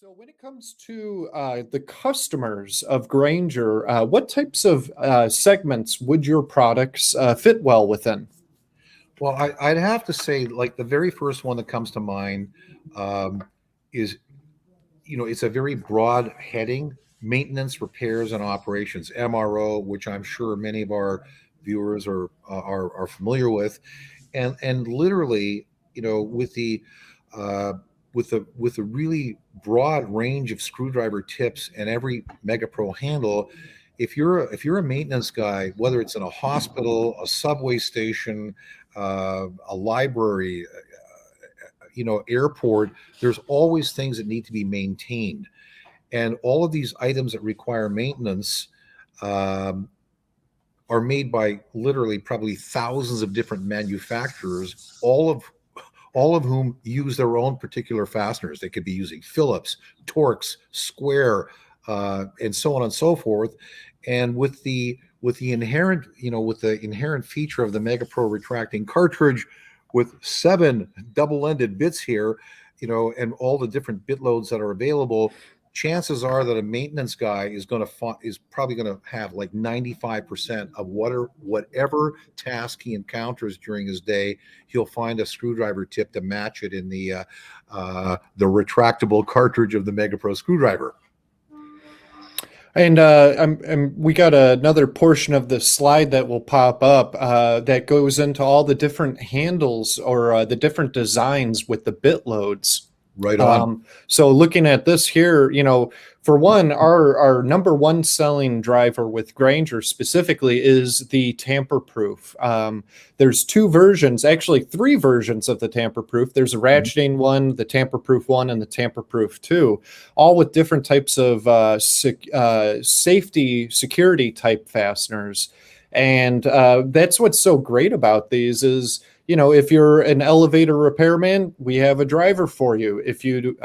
So when it comes to the customers of Granger, what types of segments would your products fit well within? Well, I'd have to say, like the very first one that comes to mind um, is, it's a very broad heading: maintenance, repairs, and operations (MRO), which I'm sure many of our viewers are familiar with, and literally, with the uh, with the really broad range of screwdriver tips and every Megapro handle. If you're a maintenance guy, whether it's in a hospital, a subway station, a library, airport, there's always things that need to be maintained, and all of these items that require maintenance um, are made by literally probably thousands of different manufacturers, all of whom use their own particular fasteners. They could be using Phillips, Torx, Square, and so on and so forth. And with the inherent feature of the MegaPro retracting cartridge, with 7 double-ended bits here, and all the different bit loads that are available, chances are that a maintenance guy is probably going to have like 95% of whatever task he encounters during his day. He'll find a screwdriver tip to match it in the retractable cartridge of the MegaPro screwdriver. And we got another portion of the slide that will pop up that goes into all the different handles or the different designs with the bit loads. Right on. So looking at this here, for one, our number one selling driver with Granger specifically is the tamper-proof. There's 2 versions, actually 3 versions of the tamper-proof. There's a ratcheting one, the tamper-proof one, and the tamper-proof 2, all with different types of safety, security type fasteners. And that's what's so great about these is, if you're an elevator repairman, we have a driver for you. If you,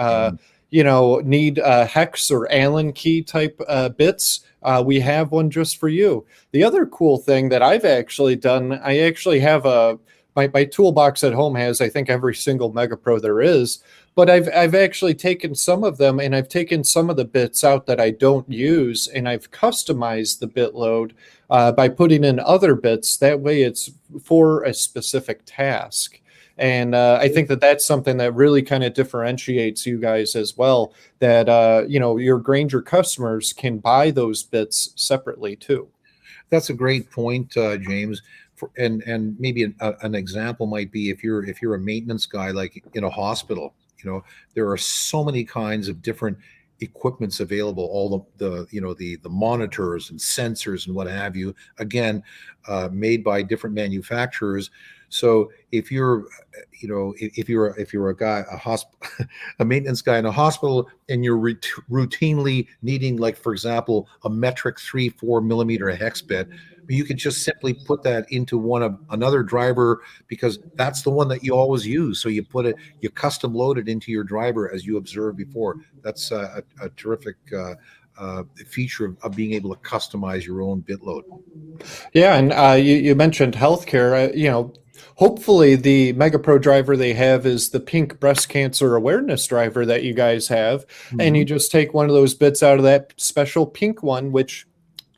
need hex or Allen key type bits, we have one just for you. The other cool thing that I've actually done, I actually have my toolbox at home has, I think, every single Megapro there is. But I've actually taken some of them, and I've taken some of the bits out that I don't use, and I've customized the bit load by putting in other bits. That way it's for a specific task. And I think that that's something that really kind of differentiates you guys as well, that, your Granger customers can buy those bits separately too. That's a great point, James. And maybe an example might be, if you're a maintenance guy, like in a hospital. There are so many kinds of different equipments available, all the monitors and sensors and what have you, again, made by different manufacturers. So if you're a guy, a maintenance guy in a hospital, and you're routinely needing, like, for example, a metric 3-4 millimeter hex bit, you could just simply put that into another driver, because that's the one that you always use. So you custom load it into your driver, as you observed before. That's a terrific feature of being able to customize your own bit load. Yeah, and you mentioned healthcare. Hopefully the MegaPro driver they have is the pink breast cancer awareness driver that you guys have, and you just take one of those bits out of that special pink one, which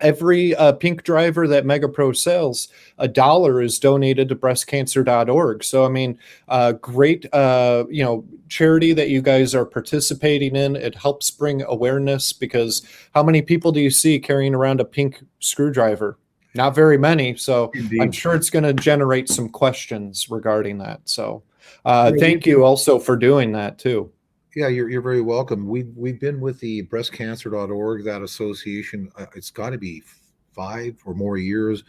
every pink driver that MegaPro sells, $1 is donated to breastcancer.org. So, I mean, great, charity that you guys are participating in. It helps bring awareness, because how many people do you see carrying around a pink screwdriver? Not very many. So Indeed. I'm sure it's going to generate some questions regarding that. So thank you also for doing that too. Yeah, you're very welcome. We've been with the breastcancer.org, that association. It's got to be 5 or more years,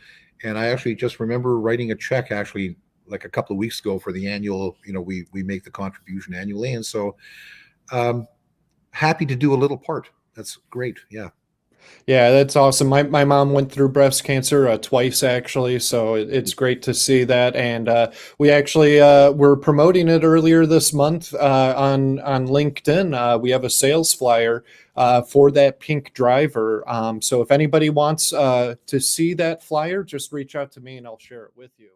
and I actually just remember writing a check, actually, like a couple of weeks ago, for the annual. We make the contribution annually, and so happy to do a little part. That's great. Yeah. Yeah, that's awesome. My mom went through breast cancer twice, actually, so it's great to see that. And we actually were promoting it earlier this month on LinkedIn. We have a sales flyer for that pink driver. So if anybody wants to see that flyer, just reach out to me and I'll share it with you.